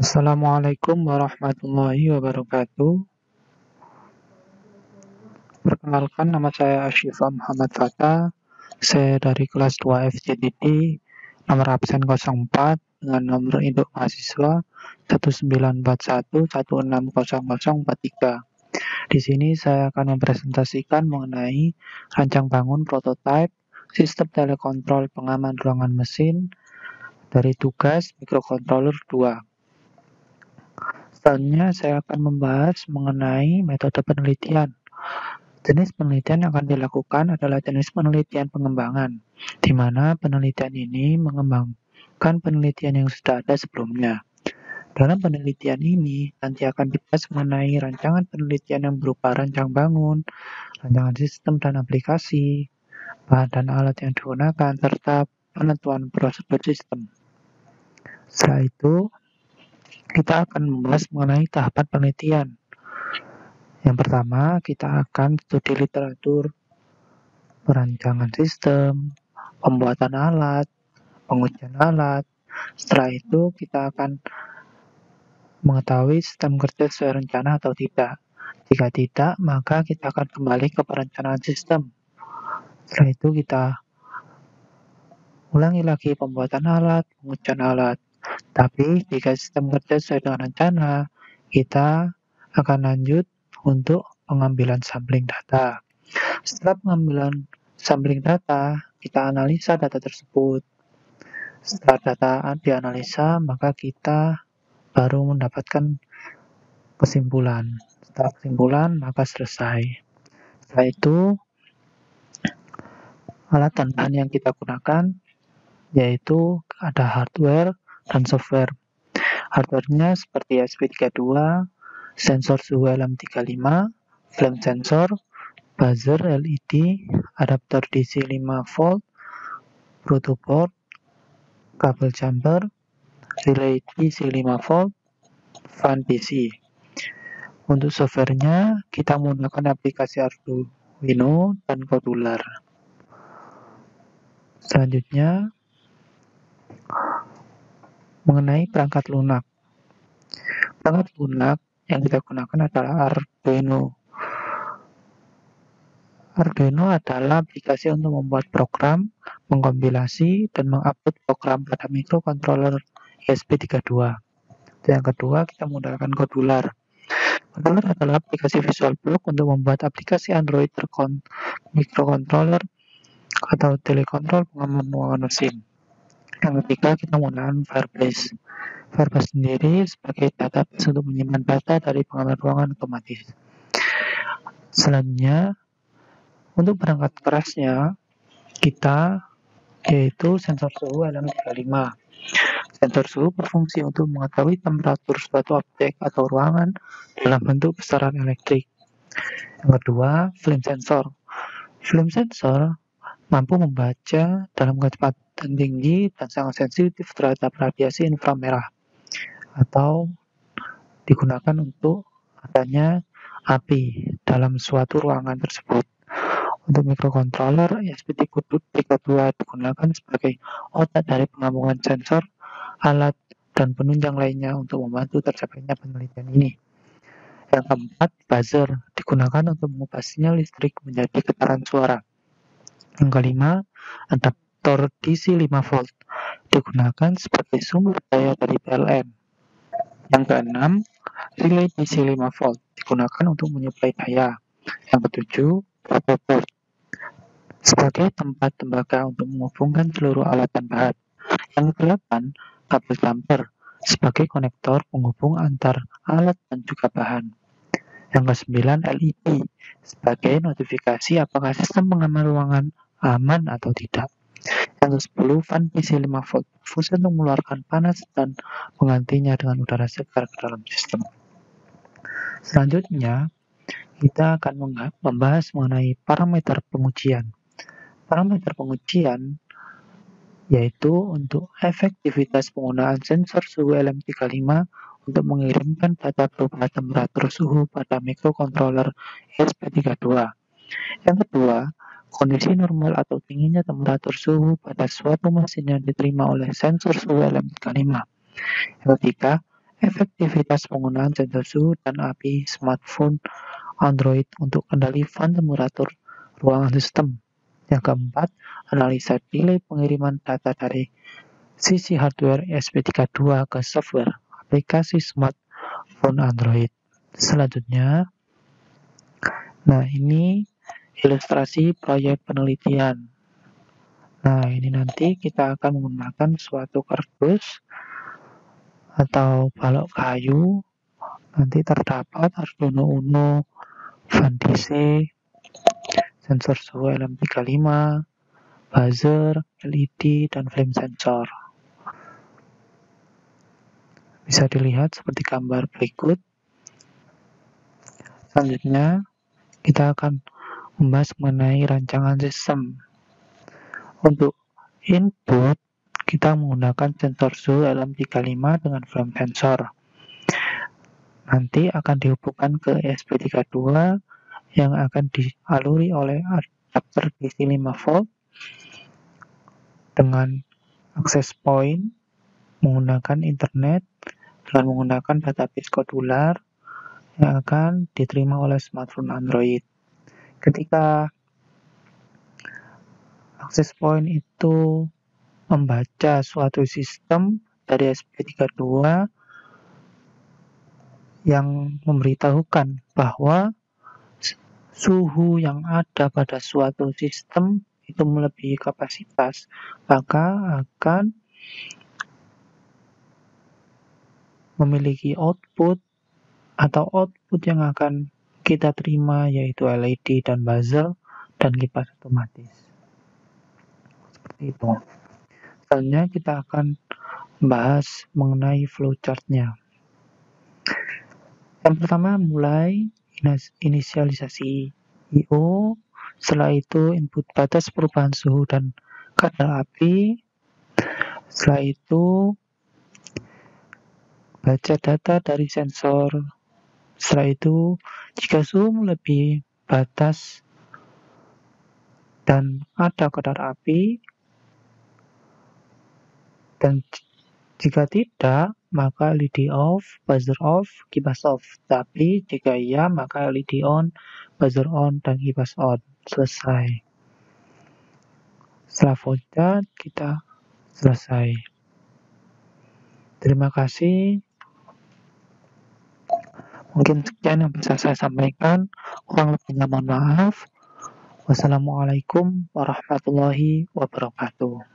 Assalamualaikum warahmatullahi wabarakatuh. Perkenalkan, nama saya Asyifa Muhammad Fathah. Saya dari kelas 2 FJDD, nomor absen 04 dengan nomor induk mahasiswa 1941160043. Di sini saya akan mempresentasikan mengenai rancang bangun prototipe sistem telekontrol pengaman ruangan mesin dari tugas microcontroller 2. Selanjutnya saya akan membahas mengenai metode penelitian. Jenis penelitian yang akan dilakukan adalah jenis penelitian pengembangan, di mana penelitian ini mengembangkan penelitian yang sudah ada sebelumnya. Dalam penelitian ini, nanti akan dibahas mengenai rancangan penelitian yang berupa rancang bangun, rancangan sistem dan aplikasi, bahan dan alat yang digunakan, serta penentuan prosedur sistem. Setelah itu, kita akan membahas mengenai tahapan penelitian. Yang pertama, kita akan studi literatur, perancangan sistem, pembuatan alat, pengujian alat. Setelah itu, kita akan mengetahui sistem kerja sesuai rencana atau tidak. Jika tidak, maka kita akan kembali ke perencanaan sistem. Setelah itu, kita ulangi lagi pembuatan alat, pengujian alat. Tapi, jika sistem kerja sesuai dengan rencana, kita akan lanjut untuk pengambilan sampling data. Setelah pengambilan sampling data, kita analisa data tersebut. Setelah data dianalisa, maka kita baru mendapatkan kesimpulan. Setelah kesimpulan, maka selesai. Setelah itu, alat dan bahan yang kita gunakan yaitu ada hardware dan software. Hardware-nya seperti SP32, sensor suhu LM35, flame sensor, buzzer LED, adaptor DC 5V, protoboard, kabel jumper, relay DC 5V, fan PC. Untuk softwarenya, kita menggunakan aplikasi Arduino dan Modular. Selanjutnya, mengenai perangkat lunak. Perangkat lunak yang kita gunakan adalah Arduino. Arduino adalah aplikasi untuk membuat program, mengkompilasi, dan mengupload program pada microcontroller ESP32. Yang kedua, kita menggunakan Modular. Modular adalah aplikasi Visual Block untuk membuat aplikasi Android microcontroller atau telekontrol pengaman ruangan mesin. Yang ketiga, kita menggunakan Firebase. Firebase sendiri sebagai database untuk menyimpan data dari pengaman ruangan otomatis. Selanjutnya, untuk perangkat kerasnya, kita yaitu sensor suhu LM35. Sensor suhu berfungsi untuk mengetahui temperatur suatu objek atau ruangan dalam bentuk besaran elektrik. Yang kedua, flame sensor. Flame sensor mampu membaca dalam kecepatan tinggi dan sangat sensitif terhadap radiasi inframerah atau digunakan untuk adanya api dalam suatu ruangan tersebut. Untuk microcontroller, ESP32 digunakan sebagai otak dari penggabungan sensor, alat, dan penunjang lainnya untuk membantu tercapainya penelitian ini. Yang keempat, buzzer digunakan untuk mengubah sinyal listrik menjadi getaran suara. Yang kelima, adaptor DC 5V digunakan sebagai sumber daya dari PLN. Yang keenam, relay DC 5V digunakan untuk menyuplai daya. Yang ketujuh, protoboard sebagai tempat tembaga untuk menghubungkan seluruh alat dan bahan. Yang kedelapan, kabel jumper sebagai konektor penghubung antar alat dan juga bahan. Yang kesembilan, LED sebagai notifikasi apakah sistem pengaman ruangan aman atau tidak. Yang ke-10, fan PC 5V fungsi untuk mengeluarkan panas dan menggantinya dengan udara segar ke dalam sistem. Selanjutnya, kita akan membahas mengenai parameter pengujian. Parameter pengujian yaitu untuk efektivitas penggunaan sensor suhu LM35 untuk mengirimkan data perubahan temperatur suhu pada microcontroller ESP32. Yang kedua, kondisi normal atau tingginya temperatur suhu pada suatu mesin yang diterima oleh sensor suhu LM35. Yang ketiga, Efektivitas penggunaan sensor suhu dan api smartphone Android untuk kendali fan temperatur ruangan sistem. Yang keempat, analisa delay pengiriman data dari sisi hardware SP32 ke software aplikasi smartphone Android. Selanjutnya, nah ini ilustrasi proyek penelitian. Nah, ini nanti kita akan menggunakan suatu kardus atau balok kayu. Nanti terdapat Arduino Uno, fan DC, sensor suhu LM35, buzzer, LED, dan flame sensor. Bisa dilihat seperti gambar berikut. Selanjutnya, kita akan membahas mengenai rancangan sistem. Untuk input, kita menggunakan sensor suhu LM35 dengan flame sensor. Nanti akan dihubungkan ke SP32 yang akan dialiri oleh adapter DC 5V dengan akses point menggunakan internet dengan menggunakan database kodular yang akan diterima oleh smartphone Android. Ketika akses point itu membaca suatu sistem dari SP32 yang memberitahukan bahwa suhu yang ada pada suatu sistem itu melebihi kapasitas, maka akan memiliki output yang akan kita terima yaitu LED dan buzzer dan kipas otomatis. Seperti itu. Selanjutnya kita akan membahas mengenai flowchart-nya. Yang pertama mulai inisialisasi I/O, setelah itu input batas perubahan suhu dan kadar api, setelah itu baca data dari sensor, setelah itu jika suhu melebihi batas dan ada kadar api, dan jika tidak maka LED off, buzzer off, kipas off. Tapi jika iya maka LED on, buzzer on, dan kipas on. Selesai. Setelah flowchart kita selesai. Terima kasih. Mungkin sekian yang bisa saya sampaikan. Kurang lebihnya mohon maaf. Wassalamualaikum warahmatullahi wabarakatuh.